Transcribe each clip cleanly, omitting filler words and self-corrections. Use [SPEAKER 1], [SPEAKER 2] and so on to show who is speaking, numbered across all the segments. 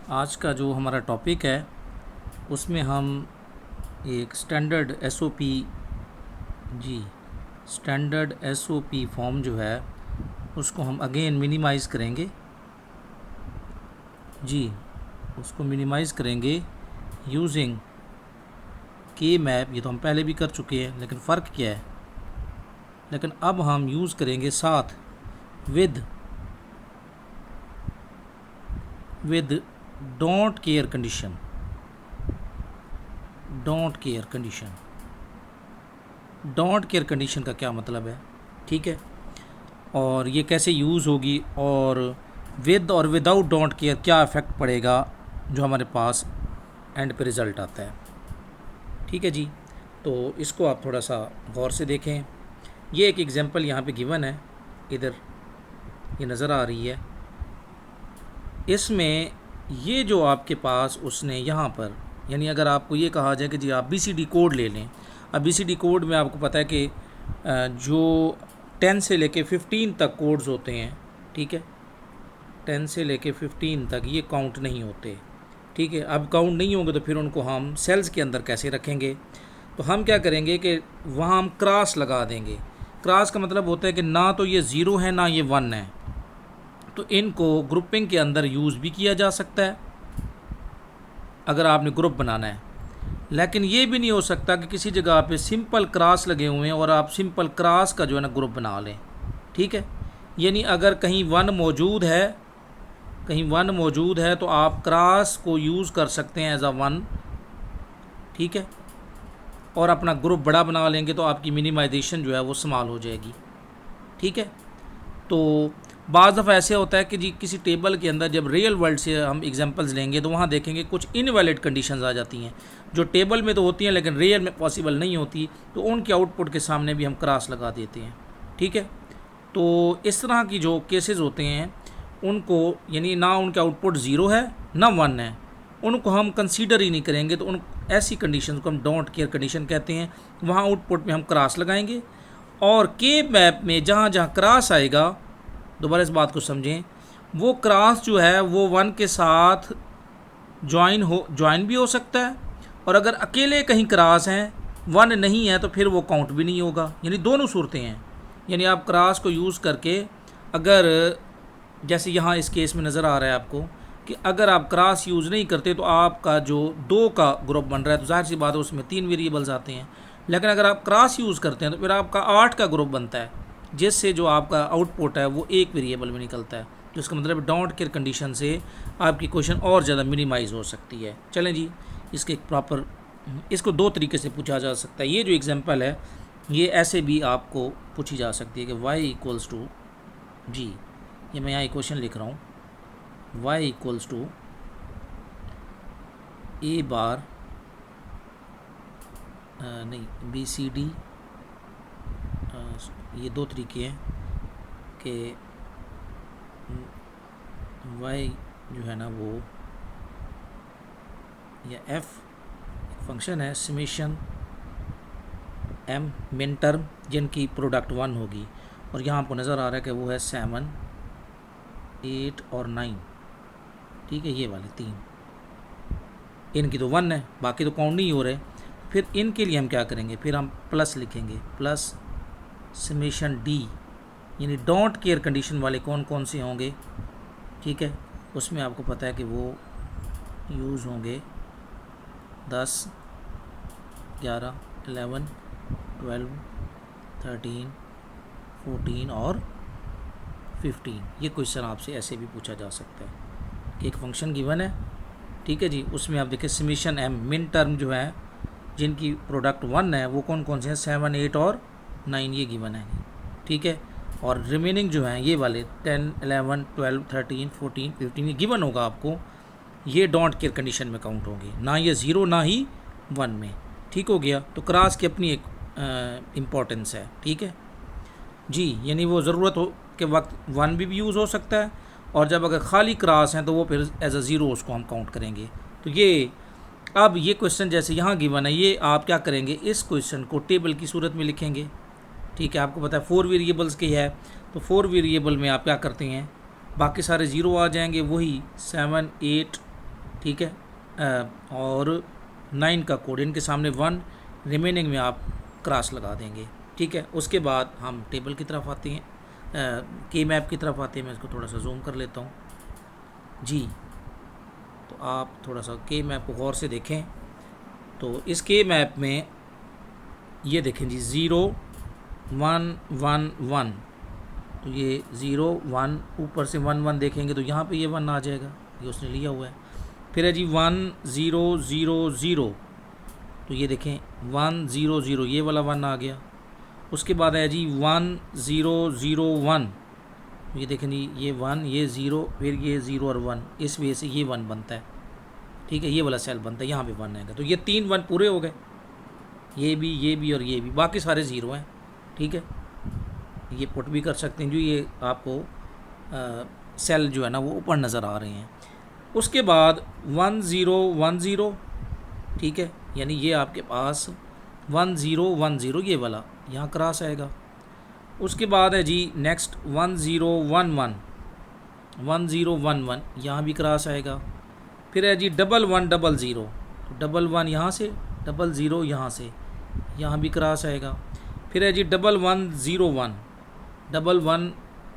[SPEAKER 1] आज का जो हमारा टॉपिक है उसमें हम एक स्टैंडर्ड एसओपी जी स्टैंडर्ड एसओपी फॉर्म जो है उसको हम अगेन मिनिमाइज़ करेंगे जी उसको मिनिमाइज़ करेंगे यूजिंग के मैप। ये तो हम पहले भी कर चुके हैं, लेकिन फ़र्क क्या है, लेकिन अब हम यूज़ करेंगे साथ with don't care condition. Don't care condition, don't care condition का क्या मतलब है, ठीक है, और ये कैसे यूज़ होगी, और विद और विदाउट डोंट केयर क्या इफ़ेक्ट पड़ेगा जो हमारे पास एंड पे रिज़ल्ट आता है। ठीक है जी, तो इसको आप थोड़ा सा गौर से देखें। ये एक एग्जांपल यहाँ पे गिवन है, इधर ये नज़र आ रही है। इसमें ये जो आपके पास उसने यहाँ पर, यानी अगर आपको ये कहा जाए कि जी आप BCD कोड ले लें। अब BCD कोड में आपको पता है कि जो 10 से लेके 15 तक कोड्स होते हैं, ठीक है, 10 से लेके 15 तक ये काउंट नहीं होते, ठीक है। अब काउंट नहीं होंगे तो फिर उनको हम सेल्स के अंदर कैसे रखेंगे, तो हम क्या करेंगे कि वहाँ हम क्रॉस लगा देंगे। क्रॉस का मतलब होता है कि ना तो ये ज़ीरो है ना ये 1 है, तो इनको ग्रुपिंग के अंदर यूज़ भी किया जा सकता है अगर आपने ग्रुप बनाना है। लेकिन ये भी नहीं हो सकता कि किसी जगह पे सिंपल क्रॉस लगे हुए हैं और आप सिंपल क्रॉस का जो है ना ग्रुप बना लें, ठीक है। यानी अगर कहीं 1 मौजूद है, कहीं 1 मौजूद है तो आप क्रॉस को यूज़ कर सकते हैं एज अ 1, ठीक है, और अपना ग्रुप बड़ा बना लेंगे तो आपकी मिनिमाइजेशन जो है वो स्मॉल हो जाएगी, ठीक है। तो बाज़ दफ़ा ऐसे होता है कि जी किसी टेबल के अंदर जब रियल वर्ल्ड से हम एग्जांपल्स लेंगे तो वहाँ देखेंगे कुछ इनवैलिड कंडीशंस आ जाती हैं जो टेबल में तो होती हैं लेकिन रियल में पॉसिबल नहीं होती, तो उनके आउटपुट के सामने भी हम क्रॉस लगा देते हैं, ठीक है। तो इस तरह की जो केसेस होते हैं उनको, यानी ना उनका आउटपुट ज़ीरो है ना 1 है, उनको हम कंसीडर ही नहीं करेंगे। तो उन ऐसी कंडीशन को हम डोंट केयर कंडीशन कहते हैं। वहाँ आउटपुट में हम क्रॉस लगाएंगे और के मैप में जहाँ जहाँ क्रॉस आएगा, दोबारा इस बात को समझें, वो क्रॉस जो है वो 1 के साथ ज्वाइन भी हो सकता है, और अगर अकेले कहीं क्रॉस हैं 1 नहीं है तो फिर वो काउंट भी नहीं होगा। यानी दोनों सूरतें हैं। यानी आप क्रॉस को यूज़ करके, अगर जैसे यहाँ इस केस में नज़र आ रहा है आपको कि अगर आप क्रॉस यूज़ नहीं करते तो आपका जो 2 का ग्रुप बन रहा है तो जाहिर सी बात है उसमें 3 वेरिएबल्स आते हैं। लेकिन अगर आप क्रॉस यूज़ करते हैं तो फिर आपका 8 का ग्रुप बनता है, जिससे जो आपका आउटपुट है वो एक वेरिएबल में निकलता है। तो इसका मतलब डोंट केयर कंडीशन से आपकी क्वेश्चन और ज़्यादा मिनिमाइज़ हो सकती है। चलें जी, इसके एक प्रॉपर, इसको 2 तरीके से पूछा जा सकता है। ये जो एग्जांपल है ये ऐसे भी आपको पूछी जा सकती है कि y इक्वल्स टू जी, ये मैं यहाँ एक क्वेश्चन लिख रहा हूँ, y इक्वल्स टू a बार नहीं BCD। ये 2 तरीके हैं कि y जो है ना वो, या f फंक्शन है समेशन m मिन टर्म जिनकी प्रोडक्ट 1 होगी, और यहाँ आपको नज़र आ रहा है कि वो है 7, 8 और 9, ठीक है। ये वाले 3 इनकी तो 1 है, बाकी तो काउंट नहीं हो रहे। फिर इनके लिए हम क्या करेंगे, फिर हम प्लस लिखेंगे, प्लस समेशन d, यानी डोंट केयर कंडीशन वाले कौन कौन से होंगे, ठीक है। उसमें आपको पता है कि वो यूज़ होंगे 10, 11, 11, 12, 13, 14 और 15। ये क्वेश्चन आपसे ऐसे भी पूछा जा सकता है कि एक फंक्शन गिवन है, ठीक है जी, उसमें आप देखिए समेशन m मिन टर्म जो है जिनकी प्रोडक्ट 1 है वो कौन कौन से हैं, 7, 8 और 9 ये गिवन है, ठीक है। और रिमेनिंग जो हैं ये वाले 10, 11, 12, 13, 14, 15 ये गिवन होगा आपको। ये डोंट केयर कंडीशन में काउंट होंगे, ना ये 0 ना ही 1 में, ठीक हो गया। तो क्रॉस की अपनी एक इम्पोर्टेंस है, ठीक है जी। यानी वो ज़रूरत हो के वक्त 1 भी यूज़ हो सकता है, और जब अगर खाली क्रॉस हैं तो वो फिर एज अ ज़ीरो उसको हम काउंट करेंगे। तो ये अब ये क्वेश्चन जैसे यहाँ गिवन है, ये आप क्या करेंगे, इस क्वेश्चन को टेबल की सूरत में लिखेंगे, ठीक है। आपको पता है 4 वेरिएबल्स की है, तो 4 वेरिएबल में आप क्या करते हैं, बाकी सारे ज़ीरो आ जाएंगे, वही 7, 8, ठीक है। और 9 का कोड, इनके सामने 1, रिमेनिंग में आप क्रॉस लगा देंगे, ठीक है। उसके बाद हम टेबल की तरफ आते हैं, के मैप की तरफ आते हैं। मैं इसको थोड़ा सा जूम कर लेता हूँ जी। तो आप थोड़ा सा के मैप को गौर से देखें। तो इस के मैप में ये देखें जी 0 1 1 1, तो ये 0 1 ऊपर से 1 1 देखेंगे तो यहाँ पे ये 1 आ जाएगा, ये उसने लिया हुआ है। फिर है जी 1 0 0 0, तो ये देखें 1 0 0, ये वाला 1 आ गया। उसके बाद है जी 1 0 0 1, ये देखें जी ये 1 ये 0, फिर ये 0 और 1, इस वजह से ये 1 बनता है, ठीक है। ये वाला सेल बनता है, यहाँ पे 1 आएगा। तो ये 3 1 पूरे हो गए, ये भी और ये भी, बाकी सारे 0 हैं, ठीक है। ये पुट भी कर सकते हैं जो ये आपको सेल जो है ना वो ऊपर नज़र आ रहे हैं। उसके बाद 1 0 1 0, ठीक है, यानी ये आपके पास 1 0 1 0 ये वाला यहाँ क्रॉस आएगा। उसके बाद है जी नेक्स्ट 1 0 1 1 1 0 1 1, यहाँ भी क्रॉस आएगा। फिर है जी 1 1 0 0, तो 1 1 यहाँ से, 0 0 यहाँ से, यहाँ भी क्रॉस आएगा। फिर है जी 1 1 0 1, 1 1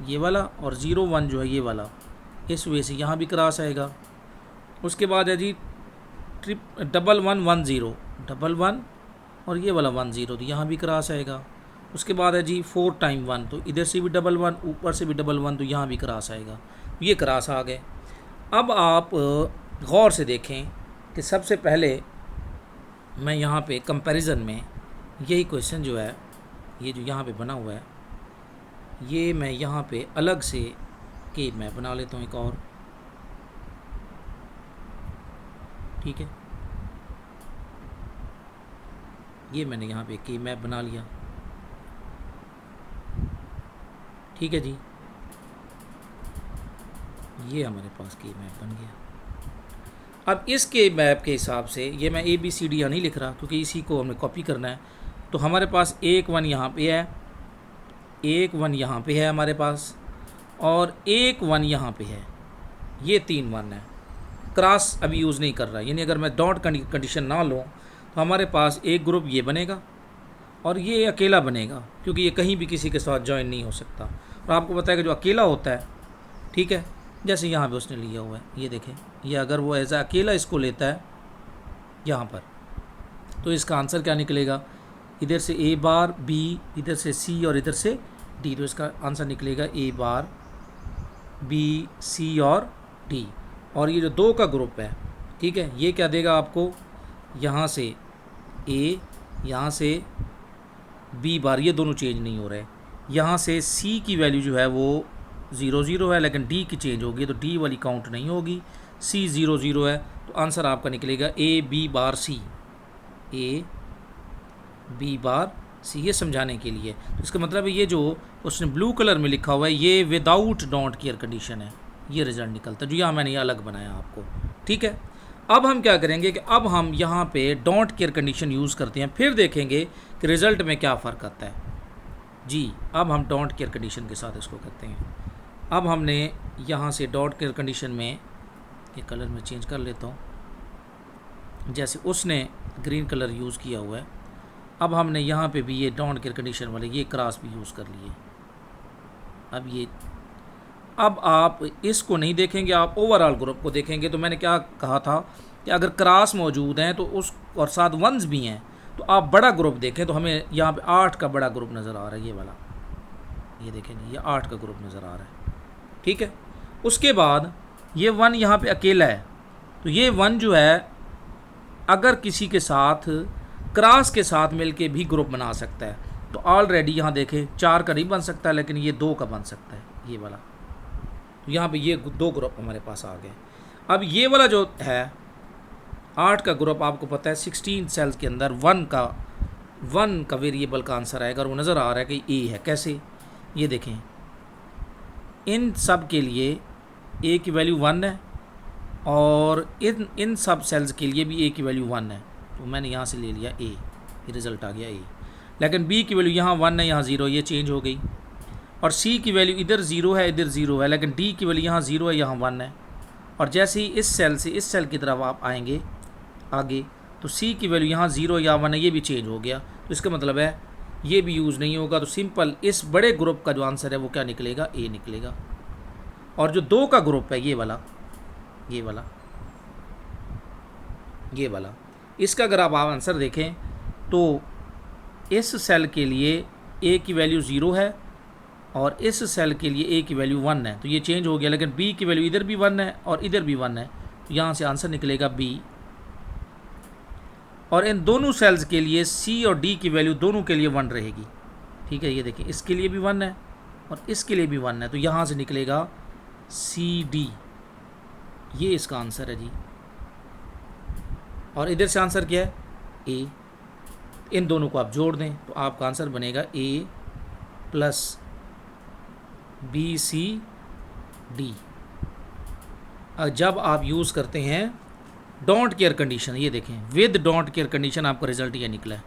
[SPEAKER 1] ये वाला और 0 1 जो है ये वाला, इस वजह से यहाँ भी क्रॉस आएगा। उसके बाद है जी 1 1 1 0, 1 1 और ये वाला 1 0, तो यहाँ भी क्रॉस आएगा। उसके बाद है जी 4 टाइम 1, तो इधर से भी 1 1, ऊपर से भी 1 1, तो यहाँ भी क्रॉस आएगा। ये क्रॉस आ गए। अब आप गौर से देखें कि सबसे पहले मैं यहाँ पे कंपैरिजन में यही क्वेश्चन जो है, ये जो यहाँ पे बना हुआ है, ये मैं यहाँ पे अलग से के मैं बना लेता हूँ एक और, ठीक है। ये मैंने यहाँ पे के मैप बना लिया, ठीक है जी। ये हमारे पास के मैप बन गया। अब इस के मैप के हिसाब से ये मैं ABCD यहाँ नहीं लिख रहा क्योंकि इसी को हमें कॉपी करना है। तो हमारे पास 1 1 यहाँ पे है, 1 1 यहाँ पे है हमारे पास, और 1 1 यहाँ पे है, ये 3 1 है। क्रॉस अभी यूज़ नहीं कर रहा, यानी अगर मैं डॉट कंडीशन ना लूँ तो हमारे पास एक ग्रुप ये बनेगा और ये अकेला बनेगा, क्योंकि ये कहीं भी किसी के साथ ज्वाइन नहीं हो सकता। और आपको पता है कि जो अकेला होता है, ठीक है, जैसे यहाँ पे उसने लिया हुआ है, ये देखें, ये अगर वो एज अकेला इसको लेता है यहाँ पर, तो इसका आंसर क्या निकलेगा, इधर से A बार B, इधर से C और इधर से D, तो इसका आंसर निकलेगा A बार B C और D। और ये जो 2 का ग्रुप है, ठीक है, ये क्या देगा आपको, यहाँ से A, यहाँ से B बार, ये दोनों चेंज नहीं हो रहे। यहाँ से C की वैल्यू जो है वो 0 0 है, लेकिन D की चेंज होगी, तो D वाली काउंट नहीं होगी। C 0 0 है, तो आंसर आपका निकलेगा A B bar C, A B bar C। ये समझाने के लिए, तो इसका मतलब है ये जो उसने ब्लू कलर में लिखा हुआ है ये विदाउट डोंट केयर कंडीशन है, ये रिजल्ट निकलता है, जो यहाँ मैंने ये अलग बनाया आपको, ठीक है। अब हम क्या करेंगे कि अब हम यहाँ पे डोंट केयर कंडीशन यूज़ करते हैं, फिर देखेंगे कि रिज़ल्ट में क्या फ़र्क आता है जी। अब हम डोंट केयर कंडीशन के साथ इसको करते हैं। अब हमने यहाँ से डोंट केयर कंडीशन में ये कलर में चेंज कर लेता हूँ, जैसे उसने ग्रीन कलर यूज़ किया हुआ है। अब हमने यहाँ पे भी ये डोंट केयर कंडीशन वाले ये क्रॉस भी यूज़ कर लिए। अब आप इसको नहीं देखेंगे, आप ओवरऑल ग्रुप को देखेंगे। तो मैंने क्या कहा था कि अगर क्रॉस मौजूद हैं तो उस और साथ वंस भी हैं तो आप बड़ा ग्रुप देखें। तो हमें यहाँ पे 8 का बड़ा ग्रुप नज़र आ रहा है, ये वाला, ये देखें, ये 8 का ग्रुप नज़र आ रहा है, ठीक है। उसके बाद ये 1 यहाँ पे अकेला है, तो ये 1 जो है अगर किसी के साथ क्रॉस के साथ मिलके भी ग्रुप बना सकता है। तो ऑलरेडी यहाँ देखें 4 का नहीं बन सकता, लेकिन ये 2 का बन सकता है, ये वाला। तो यहाँ पे ये 2 ग्रुप हमारे पास आ गए। अब ये वाला जो है 8 का ग्रुप, आपको पता है 16 सेल्स के अंदर 1 का वेरिएबल का आंसर आएगा, और वो नज़र आ रहा है कि A है। कैसे, ये देखें, इन सब के लिए A की वैल्यू 1 है, और इन सब सेल्स के लिए भी A की वैल्यू 1 है। तो मैंने यहाँ से ले लिया A, ये रिज़ल्ट आ गया A। लेकिन B की वैल्यू यहाँ 1 है, यहाँ 0, ये चेंज हो गई। और C की वैल्यू इधर 0 है, इधर 0 है, लेकिन D की वैल्यू यहाँ 0 है, यहाँ 1 है। और जैसे ही इस सेल से इस सेल की तरफ आप आएंगे आगे, तो सी की वैल्यू यहाँ 0 या 1 है, ये भी चेंज हो गया, तो इसका मतलब है ये भी यूज़ नहीं होगा। तो सिंपल इस बड़े ग्रुप का जो आंसर है वो क्या निकलेगा, ए निकलेगा। और जो 2 का ग्रुप है ये वाला, इसका अगर आप आंसर देखें तो इस सेल के लिए ए की वैल्यू 0 है और इस सेल के लिए ए की वैल्यू 1 है, तो ये चेंज हो गया। लेकिन बी की वैल्यू इधर भी 1 है और इधर भी 1 है, तो यहाँ से आंसर निकलेगा बी। और इन दोनों सेल्स के लिए सी और डी की वैल्यू दोनों के लिए 1 रहेगी, ठीक है। ये देखिए इसके लिए भी 1 है और इसके लिए भी 1 है, तो यहाँ से निकलेगा सी डी, ये इसका आंसर है जी। और इधर से आंसर क्या है, ए। इन दोनों को आप जोड़ दें तो आपका आंसर बनेगा ए प्लस बी सी डी। जब आप यूज़ करते हैं डोंट केयर कंडीशन, ये देखें विद डोंट केयर कंडीशन आपका रिजल्ट ये निकला है,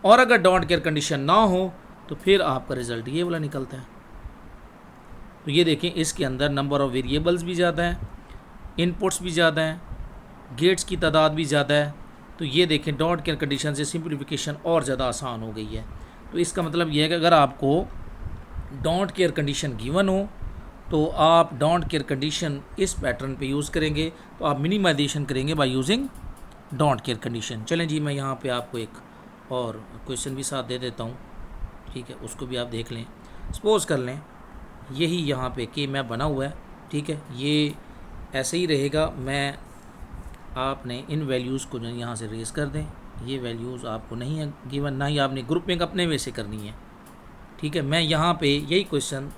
[SPEAKER 1] और अगर डोंट केयर कंडीशन ना हो तो फिर आपका रिजल्ट ये वाला निकलता है। तो ये देखें इसके अंदर नंबर ऑफ़ वेरिएबल्स भी ज़्यादा हैं, इनपुट्स भी ज़्यादा हैं, गेट्स की तादाद भी ज़्यादा है। तो ये देखें डोंट केयर कंडीशन से सिंप्लीफिकेशन और ज़्यादा आसान हो गई है। तो इसका मतलब ये है कि अगर आपको डोंट केयर कंडीशन गिवन हो तो आप डोंट केयर कंडीशन इस पैटर्न पे यूज़ करेंगे, तो आप मिनिमाइजेशन करेंगे by using don't care condition. चलें जी, मैं यहाँ पे आपको एक और क्वेश्चन भी साथ दे देता हूँ, ठीक है, उसको भी आप देख लें। सपोज़ कर लें यही यहाँ पे के मैप बना हुआ है, ठीक है, ये ऐसे ही रहेगा। मैं आपने इन वैल्यूज़ को जो यहाँ से रेज़ कर दें, ये वैल्यूज़ आपको नहीं है गिवन, ना ही आपने ग्रुपिंग अपने में से करनी है, ठीक है। मैं यहाँ पे यही क्वेश्चन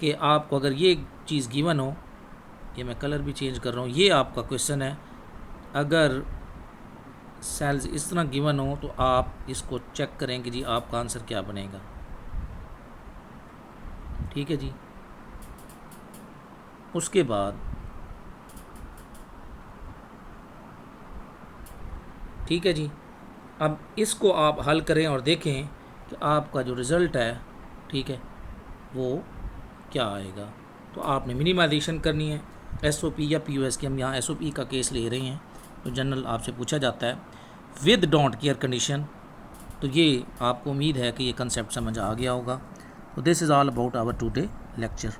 [SPEAKER 1] कि आपको अगर ये चीज़ गिवन हो, ये मैं कलर भी चेंज कर रहा हूँ, ये आपका क्वेश्चन है, अगर सेल्स इस तरह गिवन हो तो आप इसको चेक करें कि जी आपका आंसर क्या बनेगा, ठीक है जी। उसके बाद ठीक है जी, अब इसको आप हल करें और देखें कि आपका जो रिज़ल्ट है, ठीक है, वो क्या आएगा। तो आपने मिनिमाइजेशन करनी है, एसओपी या पीओएस की, हम यहाँ एसओपी का केस ले रहे हैं, तो जनरल आपसे पूछा जाता है विद डोंट केयर कंडीशन। तो ये आपको उम्मीद है कि ये कंसेप्ट समझ आ गया होगा। तो this is all about our today lecture.